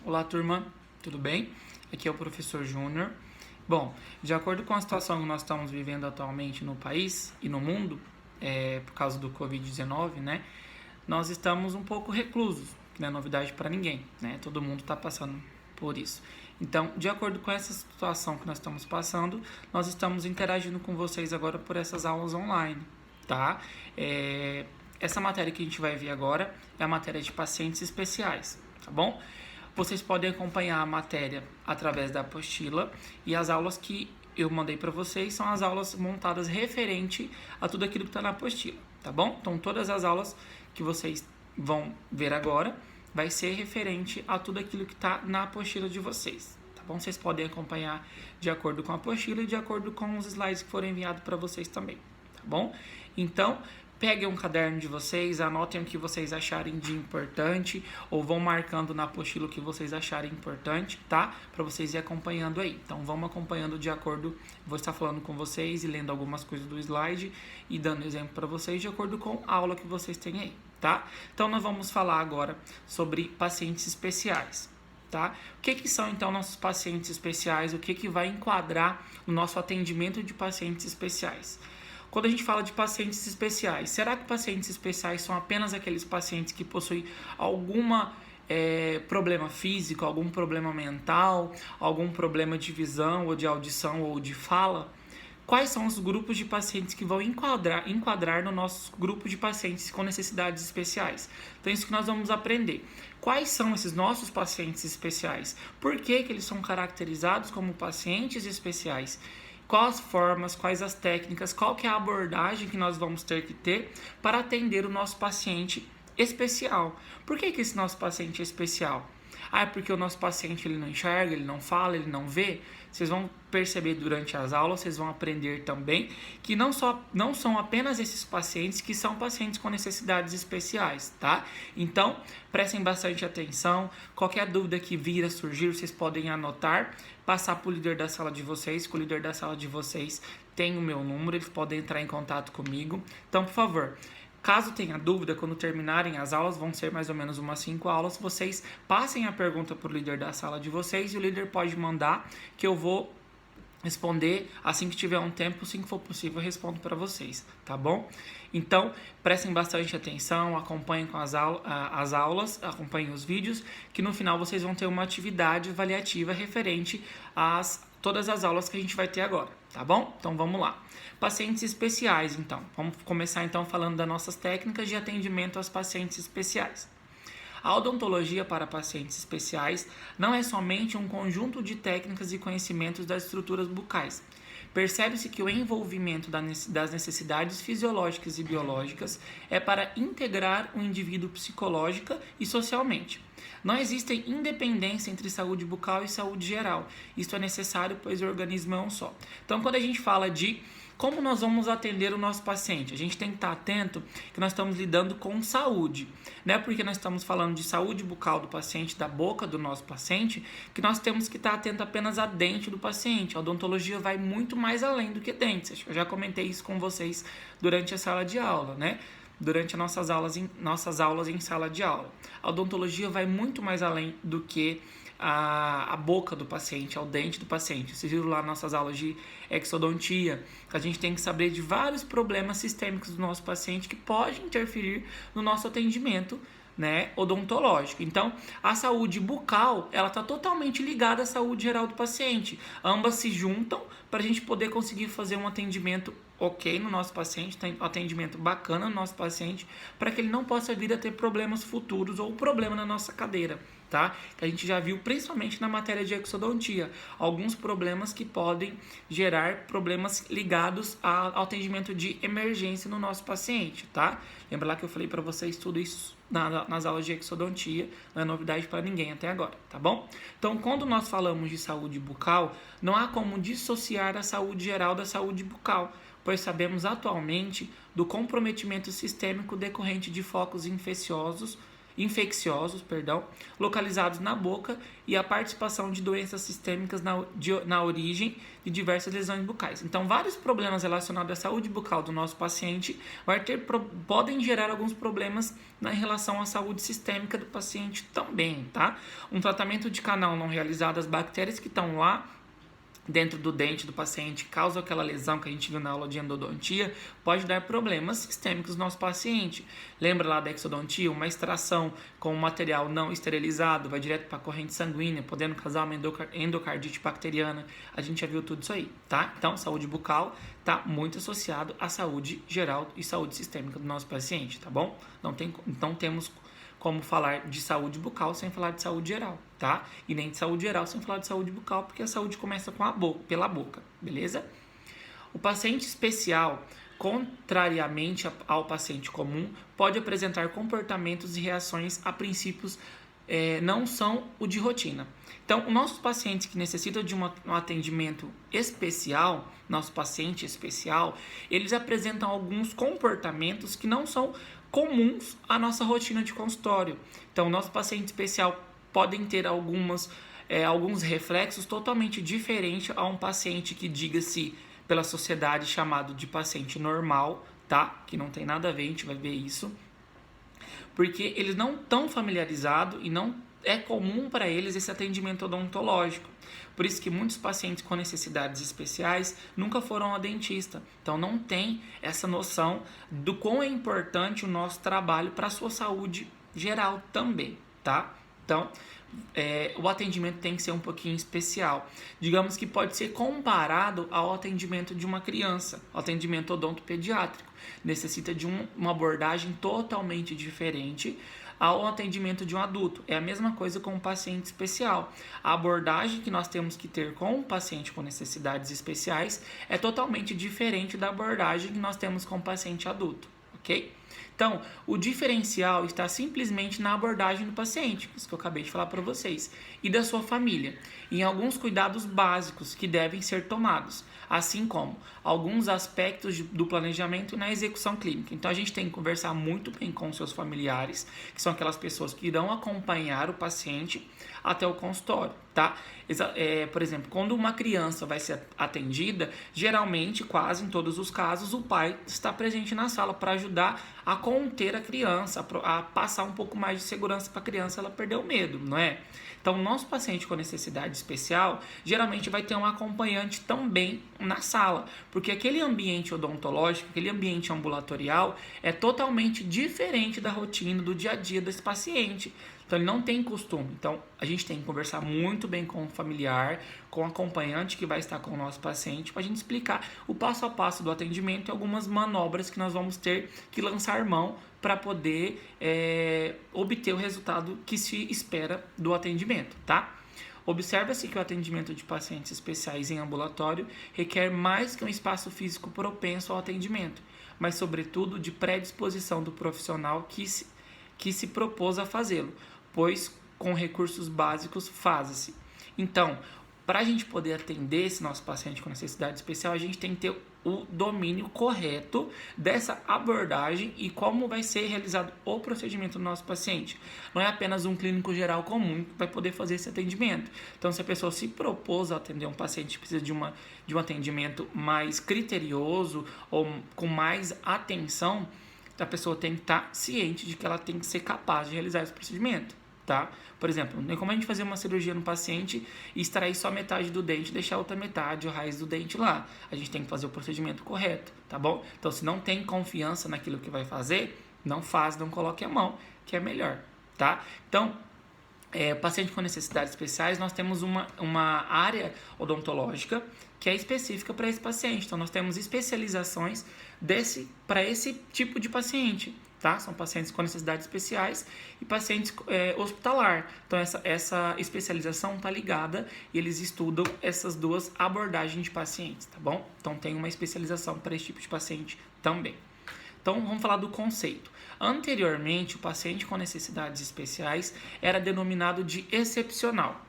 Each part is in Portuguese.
Olá, turma, tudo bem? Aqui é o professor Júnior. Bom, de acordo com a situação que nós estamos vivendo atualmente no país e no mundo, por causa do Covid-19, né? Nós estamos um pouco reclusos, não é novidade para ninguém, né? Todo mundo está passando por isso. Então, de acordo com essa situação que nós estamos passando, nós estamos interagindo com vocês agora por essas aulas online, tá? Essa matéria que a gente vai ver agora é a matéria de pacientes especiais, tá bom? Vocês podem acompanhar a matéria através da apostila e as aulas que eu mandei para vocês são as aulas montadas referente a tudo aquilo que está na apostila, tá bom? Então, todas as aulas que vocês vão ver agora vai ser referente a tudo aquilo que está na apostila de vocês, tá bom? Vocês podem acompanhar de acordo com a apostila e de acordo com os slides que foram enviados para vocês também, tá bom? Então, peguem um caderno de vocês, anotem o que vocês acharem de importante ou vão marcando na apostila o que vocês acharem importante, tá? Para vocês ir acompanhando aí. Então, vamos acompanhando de acordo, vou estar falando com vocês e lendo algumas coisas do slide e dando exemplo para vocês de acordo com a aula que vocês têm aí, tá? Então, nós vamos falar agora sobre pacientes especiais, tá? O que são, então, nossos pacientes especiais? O que vai enquadrar no nosso atendimento de pacientes especiais? Quando a gente fala de pacientes especiais, será que pacientes especiais são apenas aqueles pacientes que possuem alguma problema físico, algum problema mental, algum problema de visão ou de audição ou de fala? Quais são os grupos de pacientes que vão enquadrar no nosso grupo de pacientes com necessidades especiais? Então, isso que nós vamos aprender. Quais são esses nossos pacientes especiais? Por que eles são caracterizados como pacientes especiais? Quais as formas, quais as técnicas, qual que é a abordagem que nós vamos ter que ter para atender o nosso paciente especial. Por que esse nosso paciente é especial? É porque o nosso paciente ele não enxerga, ele não fala, ele não vê. Vocês vão perceber durante as aulas, vocês vão aprender também que não são apenas esses pacientes que são pacientes com necessidades especiais, tá? Então, prestem bastante atenção. Qualquer dúvida que vir a surgir, vocês podem anotar, passar para o líder da sala de vocês, que o líder da sala de vocês tem o meu número, eles podem entrar em contato comigo. Então, por favor, caso tenha dúvida, quando terminarem as aulas, vão ser mais ou menos umas 5 aulas, vocês passem a pergunta para o líder da sala de vocês e o líder pode mandar que eu vou responder assim que tiver um tempo, assim que for possível, eu respondo para vocês, tá bom? Então, prestem bastante atenção, acompanhem com as aulas, acompanhem os vídeos, que no final vocês vão ter uma atividade avaliativa referente a todas as aulas que a gente vai ter agora, tá bom? Então, vamos lá. Pacientes especiais, então. Vamos começar, então, falando das nossas técnicas de atendimento aos pacientes especiais. A odontologia para pacientes especiais não é somente um conjunto de técnicas e conhecimentos das estruturas bucais. Percebe-se que o envolvimento das necessidades fisiológicas e biológicas é para integrar o indivíduo psicológica e socialmente. Não existe independência entre saúde bucal e saúde geral. Isso é necessário, pois o organismo é um só. Então, quando a gente fala de como nós vamos atender o nosso paciente, a gente tem que estar atento que nós estamos lidando com saúde. Não é porque nós estamos falando de saúde bucal do paciente, da boca do nosso paciente, que nós temos que estar atento apenas à dente do paciente. A odontologia vai muito mais além do que dentes. Acho que eu já comentei isso com vocês durante a sala de aula, né? Durante as nossas aulas em sala de aula. A odontologia vai muito mais além do que a boca do paciente, ao dente do paciente. Vocês viram lá nossas aulas de exodontia, que a gente tem que saber de vários problemas sistêmicos do nosso paciente que podem interferir no nosso atendimento, né, odontológico. Então, a saúde bucal, ela está totalmente ligada à saúde geral do paciente. Ambas se juntam para a gente poder conseguir fazer um atendimento ok no nosso paciente, um atendimento bacana no nosso paciente, para que ele não possa vir a ter problemas futuros ou problema na nossa cadeira, tá? Que a gente já viu principalmente na matéria de exodontia, alguns problemas que podem gerar problemas ligados ao atendimento de emergência no nosso paciente, tá? Lembra lá que eu falei para vocês tudo isso nas aulas de exodontia, não é novidade para ninguém até agora, tá bom? Então, quando nós falamos de saúde bucal, não há como dissociar a saúde geral da saúde bucal, pois sabemos atualmente do comprometimento sistêmico decorrente de focos infecciosos infecciosos, localizados na boca e a participação de doenças sistêmicas na origem de diversas lesões bucais. Então, vários problemas relacionados à saúde bucal do nosso paciente podem gerar alguns problemas em relação à saúde sistêmica do paciente também, tá? Um tratamento de canal não realizado, as bactérias que estão lá dentro do dente do paciente, causa aquela lesão que a gente viu na aula de endodontia, pode dar problemas sistêmicos no nosso paciente. Lembra lá da exodontia? Uma extração com um material não esterilizado, vai direto para a corrente sanguínea, podendo causar uma endocardite bacteriana. A gente já viu tudo isso aí, tá? Então, saúde bucal está muito associado à saúde geral e saúde sistêmica do nosso paciente, tá bom? Não temos como falar de saúde bucal sem falar de saúde geral, tá? E nem de saúde geral sem falar de saúde bucal, porque a saúde começa pela boca, beleza? O paciente especial, contrariamente ao paciente comum, pode apresentar comportamentos e reações a princípios não são o de rotina. Então, os nossos pacientes que necessitam de um atendimento especial, nosso paciente especial, eles apresentam alguns comportamentos que não são comuns à nossa rotina de consultório. Então, nosso paciente especial podem ter alguns reflexos totalmente diferentes a um paciente que, diga-se pela sociedade, chamado de paciente normal, tá? Que não tem nada a ver, a gente vai ver isso. Porque eles não estão familiarizados e não é comum para eles esse atendimento odontológico. Por isso que muitos pacientes com necessidades especiais nunca foram ao dentista. Então não tem essa noção do quão é importante o nosso trabalho para a sua saúde geral também, tá? Então, o atendimento tem que ser um pouquinho especial. Digamos que pode ser comparado ao atendimento de uma criança, o atendimento odontopediátrico. Necessita de uma abordagem totalmente diferente ao atendimento de um adulto. É a mesma coisa com um paciente especial. A abordagem que nós temos que ter com um paciente com necessidades especiais é totalmente diferente da abordagem que nós temos com um paciente adulto, ok? Então, o diferencial está simplesmente na abordagem do paciente, isso que eu acabei de falar para vocês, e da sua família, em alguns cuidados básicos que devem ser tomados, assim como alguns aspectos do planejamento e na execução clínica. Então, a gente tem que conversar muito bem com seus familiares, que são aquelas pessoas que irão acompanhar o paciente até o consultório, tá? Por exemplo, quando uma criança vai ser atendida, geralmente, quase em todos os casos, o pai está presente na sala para ajudar a conter a criança, a passar um pouco mais de segurança para a criança, ela perder o medo, não é? Então, o nosso paciente com necessidade especial, geralmente vai ter um acompanhante também na sala, porque aquele ambiente odontológico, aquele ambiente ambulatorial é totalmente diferente da rotina, do dia a dia desse paciente. Então, ele não tem costume. Então, a gente tem que conversar muito bem com o familiar, com o acompanhante que vai estar com o nosso paciente, para a gente explicar o passo a passo do atendimento e algumas manobras que nós vamos ter que lançar mão para poder obter o resultado que se espera do atendimento, tá? Observa-se que o atendimento de pacientes especiais em ambulatório requer mais que um espaço físico propenso ao atendimento, mas, sobretudo, de predisposição do profissional que se propôs a fazê-lo, pois com recursos básicos faz-se. Então, para a gente poder atender esse nosso paciente com necessidade especial, a gente tem que ter o domínio correto dessa abordagem e como vai ser realizado o procedimento do nosso paciente. Não é apenas um clínico geral comum que vai poder fazer esse atendimento. Então, se a pessoa se propôs a atender um paciente que precisa de um atendimento mais criterioso ou com mais atenção, a pessoa tem que estar ciente de que ela tem que ser capaz de realizar esse procedimento, tá? Por exemplo, não é como a gente fazer uma cirurgia no paciente e extrair só metade do dente e deixar a outra metade, a raiz do dente lá. A gente tem que fazer o procedimento correto, tá bom? Então, se não tem confiança naquilo que vai fazer, não faz, não coloque a mão, que é melhor, tá? Então, paciente com necessidades especiais, nós temos uma área odontológica que é específica para esse paciente. Então, nós temos especializações para esse tipo de paciente, tá? São pacientes com necessidades especiais e pacientes hospitalar. Então, essa especialização está ligada e eles estudam essas duas abordagens de pacientes, tá bom? Então, tem uma especialização para esse tipo de paciente também. Então, vamos falar do conceito. Anteriormente, o paciente com necessidades especiais era denominado de excepcional,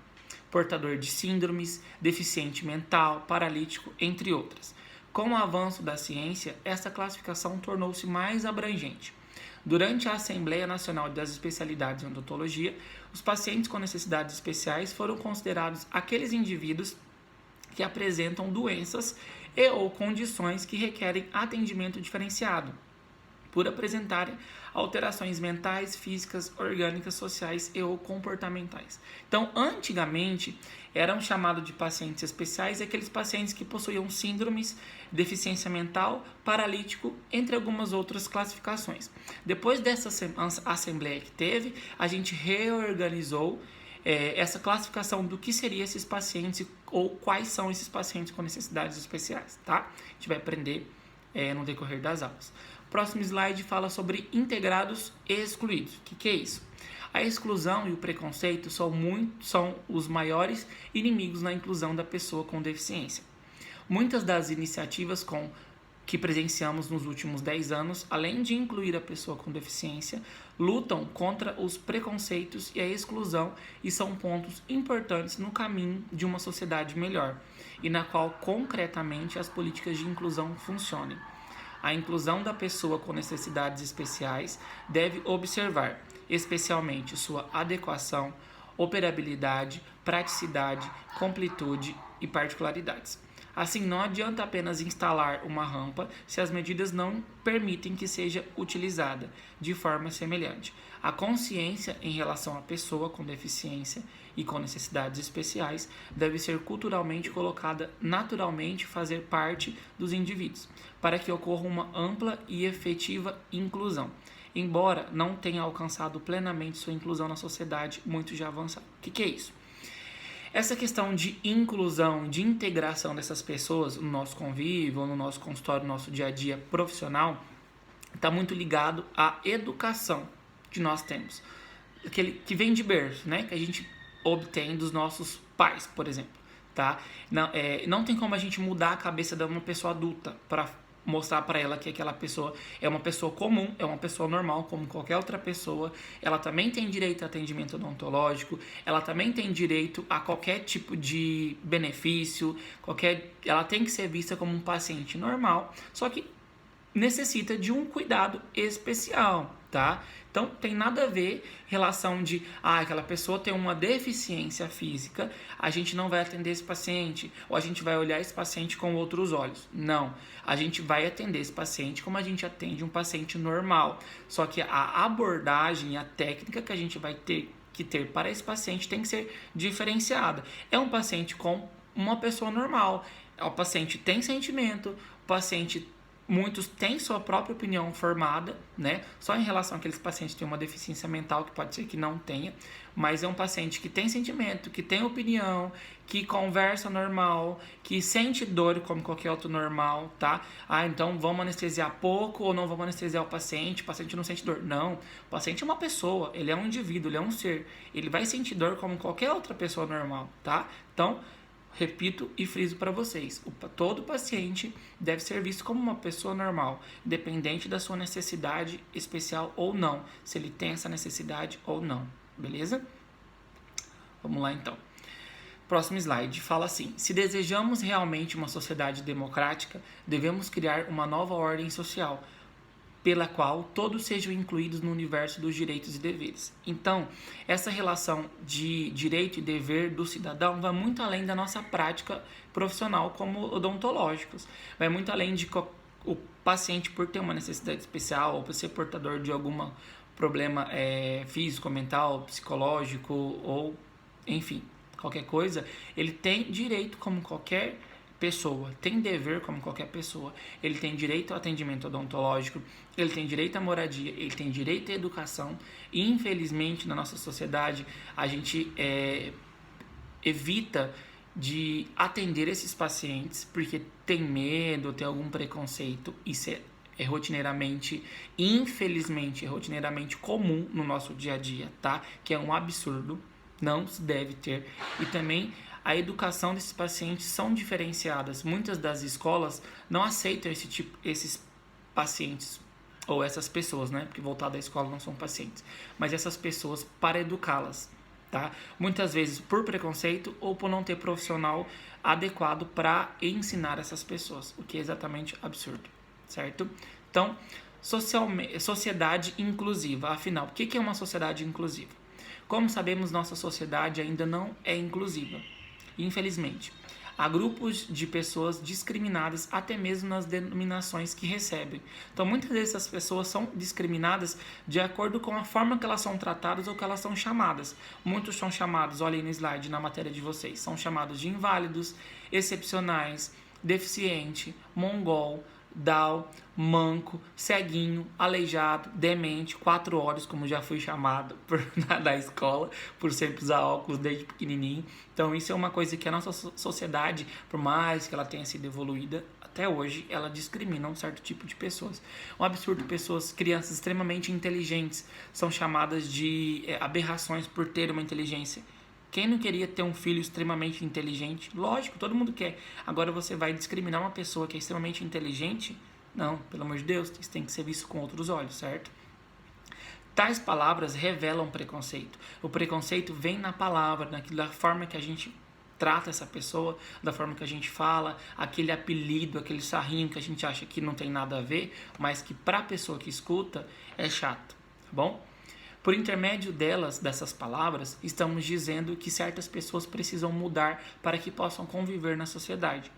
portador de síndromes, deficiente mental, paralítico, entre outras. Com o avanço da ciência, essa classificação tornou-se mais abrangente. Durante a Assembleia Nacional das Especialidades em Odontologia, os pacientes com necessidades especiais foram considerados aqueles indivíduos que apresentam doenças e ou condições que requerem atendimento diferenciado, por apresentarem alterações mentais, físicas, orgânicas, sociais e ou comportamentais. Então, antigamente, eram chamados de pacientes especiais aqueles pacientes que possuíam síndromes, deficiência mental, paralítico, entre algumas outras classificações. Depois dessa assembleia que teve, a gente reorganizou essa classificação do que seriam esses pacientes ou quais são esses pacientes com necessidades especiais, tá? A gente vai aprender no decorrer das aulas. O próximo slide fala sobre integrados e excluídos. O que é isso? A exclusão e o preconceito são os maiores inimigos na inclusão da pessoa com deficiência. Muitas das iniciativas que presenciamos nos últimos 10 anos, além de incluir a pessoa com deficiência, lutam contra os preconceitos e a exclusão e são pontos importantes no caminho de uma sociedade melhor e na qual concretamente as políticas de inclusão funcionem. A inclusão da pessoa com necessidades especiais deve observar, especialmente, sua adequação, operabilidade, praticidade, completude e particularidades. Assim, não adianta apenas instalar uma rampa se as medidas não permitem que seja utilizada de forma semelhante. A consciência em relação à pessoa com deficiência e com necessidades especiais deve ser culturalmente colocada naturalmente fazer parte dos indivíduos, para que ocorra uma ampla e efetiva inclusão, embora não tenha alcançado plenamente sua inclusão na sociedade muito já avançada. O que é isso? Essa questão de inclusão, de integração dessas pessoas no nosso convívio, no nosso consultório, no nosso dia a dia profissional, está muito ligado à educação que nós temos, que vem de berço, né? Que a gente obtém dos nossos pais, por exemplo, tá? Não tem como a gente mudar a cabeça de uma pessoa adulta para mostrar para ela que aquela pessoa é uma pessoa comum, é uma pessoa normal, como qualquer outra pessoa. Ela também tem direito a atendimento odontológico, ela também tem direito a qualquer tipo de benefício, ela tem que ser vista como um paciente normal, só que necessita de um cuidado especial, tá? Então, tem nada a ver relação de, aquela pessoa tem uma deficiência física, a gente não vai atender esse paciente, ou a gente vai olhar esse paciente com outros olhos. Não, a gente vai atender esse paciente como a gente atende um paciente normal. Só que a abordagem e a técnica que a gente vai ter que ter para esse paciente tem que ser diferenciada. É um paciente com uma pessoa normal, o paciente tem sentimento, o paciente... Muitos têm sua própria opinião formada, né? Só em relação àqueles pacientes que têm uma deficiência mental, que pode ser que não tenha, mas é um paciente que tem sentimento, que tem opinião, que conversa normal, que sente dor como qualquer outro normal, tá? Então vamos anestesiar pouco ou não vamos anestesiar o paciente não sente dor. Não, o paciente é uma pessoa, ele é um indivíduo, ele é um ser, ele vai sentir dor como qualquer outra pessoa normal, tá? Então, repito e friso para vocês, todo paciente deve ser visto como uma pessoa normal, independente da sua necessidade especial ou não, se ele tem essa necessidade ou não, beleza? Vamos lá então. Próximo slide fala assim: se desejamos realmente uma sociedade democrática, devemos criar uma nova ordem social, pela qual todos sejam incluídos no universo dos direitos e deveres. Então, essa relação de direito e dever do cidadão vai muito além da nossa prática profissional como odontológicos. Vai muito além de o paciente, por ter uma necessidade especial ou por ser portador de algum problema físico, mental, psicológico ou, enfim, qualquer coisa, ele tem direito como qualquer pessoa, tem dever como qualquer pessoa. Ele tem direito ao atendimento odontológico, ele tem direito à moradia, ele tem direito à educação. E, infelizmente, na nossa sociedade, a gente evita de atender esses pacientes porque tem medo, tem algum preconceito. Isso é rotineiramente, infelizmente, é rotineiramente comum no nosso dia a dia, tá? Que é um absurdo, não se deve ter. E também a educação desses pacientes são diferenciadas. Muitas das escolas não aceitam esses pacientes ou essas pessoas, né? Porque voltado da escola não são pacientes, mas essas pessoas para educá-las, tá? Muitas vezes por preconceito ou por não ter profissional adequado para ensinar essas pessoas, o que é exatamente absurdo, certo? Então, Sociedade inclusiva. Afinal, o que é uma sociedade inclusiva? Como sabemos, nossa sociedade ainda não é inclusiva, infelizmente. Há grupos de pessoas discriminadas até mesmo nas denominações que recebem. Então, muitas dessas pessoas são discriminadas de acordo com a forma que elas são tratadas ou que elas são chamadas. Muitos são chamados, olhem no slide, na matéria de vocês, são chamados de inválidos, excepcionais, deficiente, mongol, Down, manco, ceguinho, aleijado, demente, 4 olhos, como já fui chamado da escola, por sempre usar óculos desde pequenininho. Então isso é uma coisa que a nossa sociedade, por mais que ela tenha sido evoluída, até hoje ela discrimina um certo tipo de pessoas. Um absurdo, crianças extremamente inteligentes são chamadas de aberrações por ter uma inteligência. Quem não queria ter um filho extremamente inteligente? Lógico, todo mundo quer. Agora você vai discriminar uma pessoa que é extremamente inteligente? Não, pelo amor de Deus, isso tem que ser visto com outros olhos, certo? Tais palavras revelam preconceito. O preconceito vem na palavra, da forma que a gente trata essa pessoa, da forma que a gente fala, aquele apelido, aquele sarrinho que a gente acha que não tem nada a ver, mas que para a pessoa que escuta é chato, tá bom? Por intermédio dessas palavras, estamos dizendo que certas pessoas precisam mudar para que possam conviver na sociedade.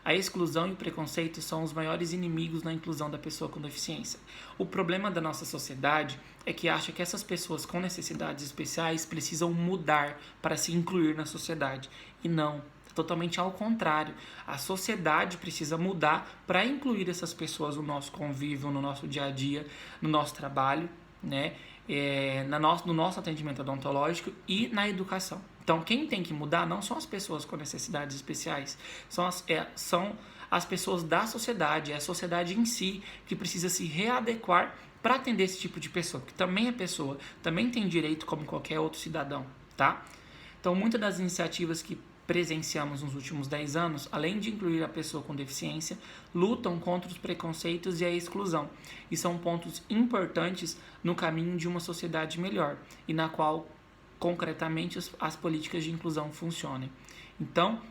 A exclusão e o preconceito são os maiores inimigos na inclusão da pessoa com deficiência. O problema da nossa sociedade é que acha que essas pessoas com necessidades especiais precisam mudar para se incluir na sociedade. E não, totalmente ao contrário. A sociedade precisa mudar para incluir essas pessoas no nosso convívio, no nosso dia a dia, no nosso trabalho, né? No nosso atendimento odontológico e na educação. Então, quem tem que mudar não são as pessoas com necessidades especiais, são as pessoas da sociedade, é a sociedade em si que precisa se readequar para atender esse tipo de pessoa, que também é pessoa, também tem direito como qualquer outro cidadão, tá? Então, muitas das iniciativas que presenciamos nos últimos 10 anos, além de incluir a pessoa com deficiência, lutam contra os preconceitos e a exclusão, e são pontos importantes no caminho de uma sociedade melhor, e na qual, concretamente, as políticas de inclusão funcionem. Então,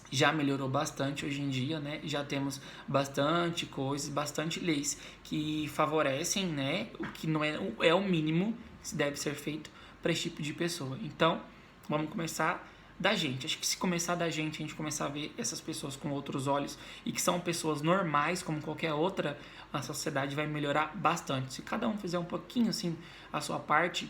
já melhorou bastante hoje em dia, né? Já temos bastante coisas, bastante leis que favorecem, né? O que não é o mínimo que deve ser feito para esse tipo de pessoa. Então, vamos começar da gente. Acho que se começar da gente, a gente começar a ver essas pessoas com outros olhos e que são pessoas normais como qualquer outra, a sociedade vai melhorar bastante. Se cada um fizer um pouquinho assim a sua parte,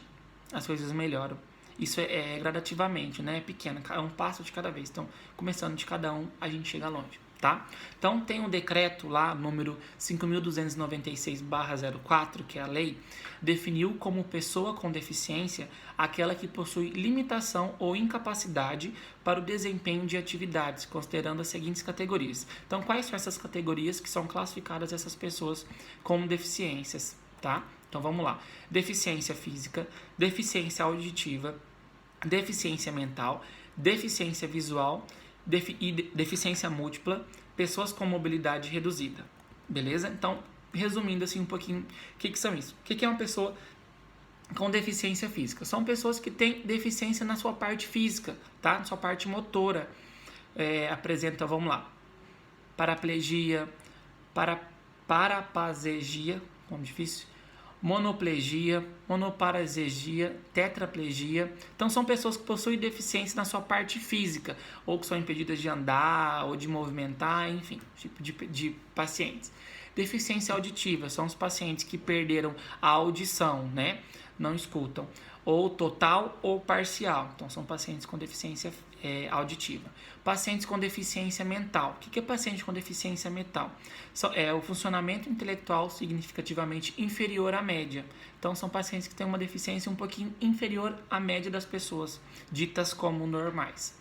as coisas melhoram. Isso é gradativamente, né? É pequeno, é um passo de cada vez. Então, começando de cada um, a gente chega longe, tá? Então, tem um decreto lá, número 5.296/04, que é a lei, definiu como pessoa com deficiência aquela que possui limitação ou incapacidade para o desempenho de atividades, considerando as seguintes categorias. Então, quais são essas categorias que são classificadas essas pessoas com deficiências, tá? Então vamos lá: deficiência física, deficiência auditiva, deficiência mental, deficiência visual e deficiência múltipla, pessoas com mobilidade reduzida. Beleza? Então, resumindo assim um pouquinho, o que são isso? O que é uma pessoa com deficiência física? São pessoas que têm deficiência na sua parte física, tá? Na sua parte motora. Apresenta, vamos lá, paraplegia, paraplegia, nome difícil, monoplegia, monoparesia, tetraplegia. Então são pessoas que possuem deficiência na sua parte física, ou que são impedidas de andar, ou de movimentar, enfim, tipo de pacientes. Deficiência auditiva, são os pacientes que perderam a audição, né? Não escutam, ou total ou parcial. Então são pacientes com deficiência auditiva. Pacientes com deficiência mental. O que é paciente com deficiência mental? É o funcionamento intelectual significativamente inferior à média. Então são pacientes que têm uma deficiência um pouquinho inferior à média das pessoas, ditas como normais.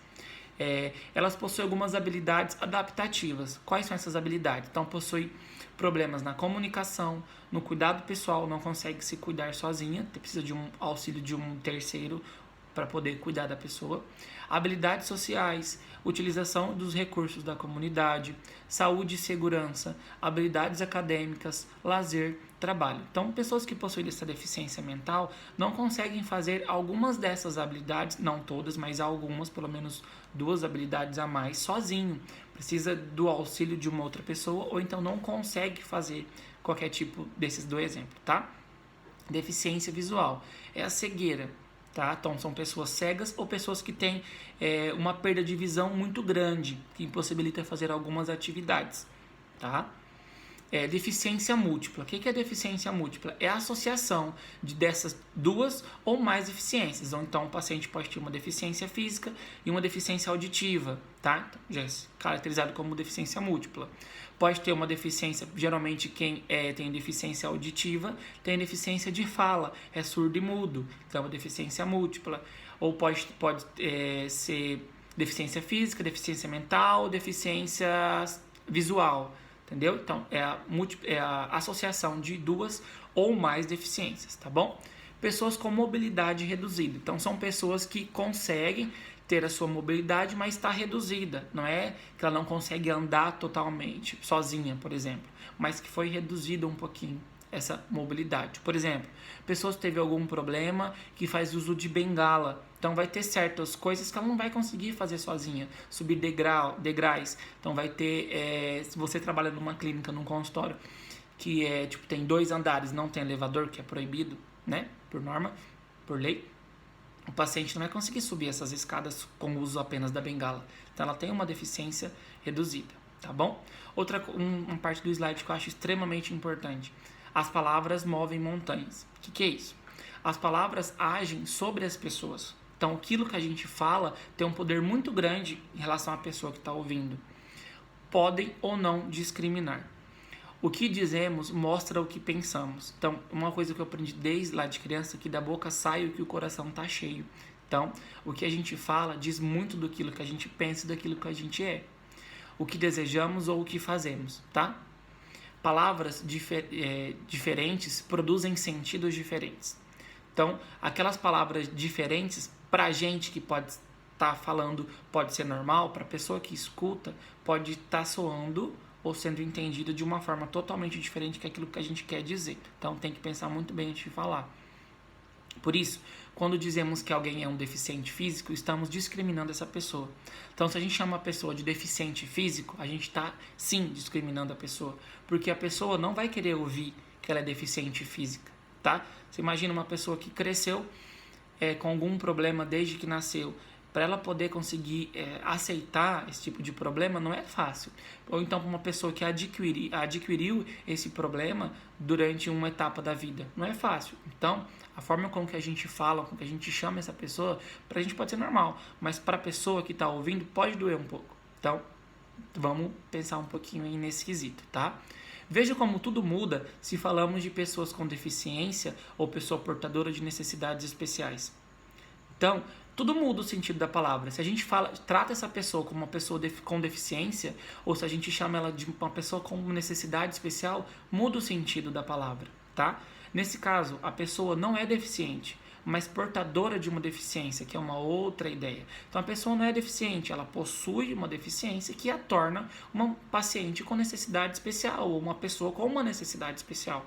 Elas possuem algumas habilidades adaptativas. Quais são essas habilidades? Então possui problemas na comunicação, no cuidado pessoal, não consegue se cuidar sozinha, precisa de um auxílio de um terceiro para poder cuidar da pessoa. Habilidades sociais, utilização dos recursos da comunidade, saúde e segurança, habilidades acadêmicas, lazer, trabalho. Então, pessoas que possuem essa deficiência mental não conseguem fazer algumas dessas habilidades, não todas, mas algumas, pelo menos 2 habilidades a mais, sozinho. Precisa do auxílio de uma outra pessoa ou então não consegue fazer qualquer tipo desses dois exemplos, tá? Deficiência visual é a cegueira, tá? Então, são pessoas cegas ou pessoas que têm uma perda de visão muito grande, que impossibilita fazer algumas atividades, tá? Deficiência múltipla. O que é deficiência múltipla? É a associação dessas duas ou mais deficiências. Ou então o paciente pode ter uma deficiência física e uma deficiência auditiva, tá? Então, já é caracterizado como deficiência múltipla. Pode ter uma deficiência, geralmente quem tem deficiência auditiva tem deficiência de fala, é surdo e mudo, então é uma deficiência múltipla. Ou pode ser deficiência física, deficiência mental, deficiência visual. Entendeu? Então, é a associação de duas ou mais deficiências, tá bom? Pessoas com mobilidade reduzida. Então, são pessoas que conseguem ter a sua mobilidade, mas está reduzida. Não é que ela não consegue andar totalmente, sozinha, por exemplo, mas que foi reduzida um pouquinho essa mobilidade. Por exemplo, pessoas que teve algum problema que faz uso de bengala. Então vai ter certas coisas que ela não vai conseguir fazer sozinha. Subir degraus. Então vai ter, se você trabalha numa clínica, num consultório, que tem 2 andares, não tem elevador, que é proibido, né? Por norma, por lei. O paciente não vai conseguir subir essas escadas com o uso apenas da bengala. Então ela tem uma deficiência reduzida, tá bom? Uma parte do slide que eu acho extremamente importante. As palavras movem montanhas. O que é isso? As palavras agem sobre as pessoas. Então, aquilo que a gente fala tem um poder muito grande em relação à pessoa que está ouvindo. Podem ou não discriminar. O que dizemos mostra o que pensamos. Então, uma coisa que eu aprendi desde lá de criança, que da boca sai o que o coração está cheio. Então, o que a gente fala diz muito do que a gente pensa e daquilo que a gente é. O que desejamos ou o que fazemos, tá? Palavras diferentes produzem sentidos diferentes. Então, aquelas palavras diferentes, para a gente que pode estar falando, pode ser normal, para a pessoa que escuta, pode estar soando ou sendo entendido de uma forma totalmente diferente que aquilo que a gente quer dizer. Então, tem que pensar muito bem antes de falar. Por isso, quando dizemos que alguém é um deficiente físico, estamos discriminando essa pessoa. Então, se a gente chama a pessoa de deficiente físico, a gente está, sim, discriminando a pessoa. Porque a pessoa não vai querer ouvir que ela é deficiente física, tá? Você imagina uma pessoa que cresceu com algum problema desde que nasceu. Para ela poder conseguir aceitar esse tipo de problema não é fácil. Ou então para uma pessoa que adquiriu esse problema durante uma etapa da vida. Não é fácil. Então, a forma com que a gente fala, com que a gente chama essa pessoa, para a gente pode ser normal. Mas para a pessoa que está ouvindo, pode doer um pouco. Então, vamos pensar um pouquinho aí nesse quesito, tá? Veja como tudo muda se falamos de pessoas com deficiência ou pessoa portadora de necessidades especiais. Então, tudo muda o sentido da palavra. Se a gente trata essa pessoa como uma pessoa com deficiência, ou se a gente chama ela de uma pessoa com necessidade especial, muda o sentido da palavra, tá? Nesse caso, a pessoa não é deficiente, mas portadora de uma deficiência, que é uma outra ideia. Então, a pessoa não é deficiente, ela possui uma deficiência que a torna uma paciente com necessidade especial, ou uma pessoa com uma necessidade especial.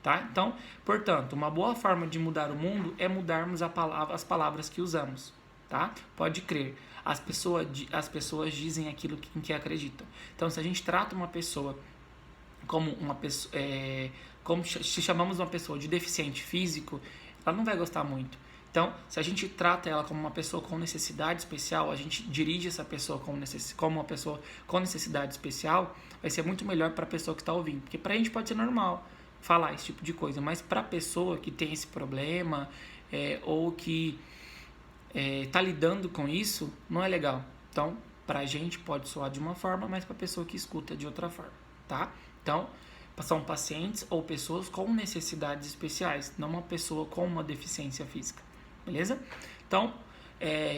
Tá? Então, portanto, uma boa forma de mudar o mundo é mudarmos as palavras que usamos. Tá? Pode crer, as pessoas dizem aquilo em que acreditam. Então, se a gente trata uma pessoa como uma pessoa, como se chamamos uma pessoa de deficiente físico, ela não vai gostar muito. Então, se a gente trata ela como uma pessoa com necessidade especial, a gente dirige essa pessoa como uma pessoa com necessidade especial, vai ser muito melhor para a pessoa que está ouvindo. Porque para a gente pode ser normal falar esse tipo de coisa, mas para a pessoa que tem esse problema ou que está lidando com isso, não é legal. Então, para a gente pode soar de uma forma, mas para a pessoa que escuta de outra forma, tá? Então, são pacientes ou pessoas com necessidades especiais, não uma pessoa com uma deficiência física, beleza? Então,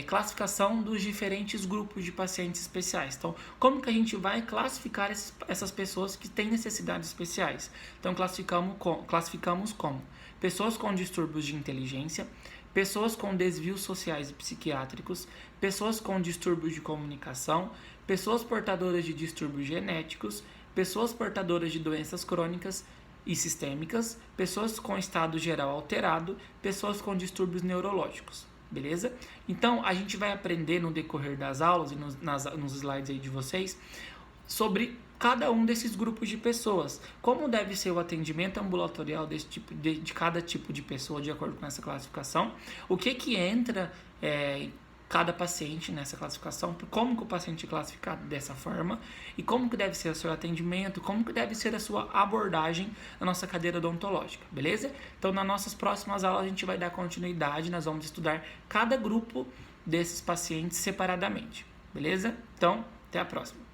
classificação dos diferentes grupos de pacientes especiais. Então, como que a gente vai classificar essas pessoas que têm necessidades especiais? Então, classificamos como pessoas com distúrbios de inteligência, pessoas com desvios sociais e psiquiátricos, pessoas com distúrbios de comunicação, pessoas portadoras de distúrbios genéticos, pessoas portadoras de doenças crônicas e sistêmicas, pessoas com estado geral alterado, pessoas com distúrbios neurológicos. Beleza? Então, a gente vai aprender no decorrer das aulas e nos slides aí de vocês sobre cada um desses grupos de pessoas. Como deve ser o atendimento ambulatorial de cada tipo de pessoa, de acordo com essa classificação. O que entra em cada paciente nessa classificação, como que o paciente é classificado dessa forma e como que deve ser o seu atendimento, como que deve ser a sua abordagem na nossa cadeira odontológica, beleza? Então, nas nossas próximas aulas a gente vai dar continuidade, nós vamos estudar cada grupo desses pacientes separadamente, beleza? Então, até a próxima.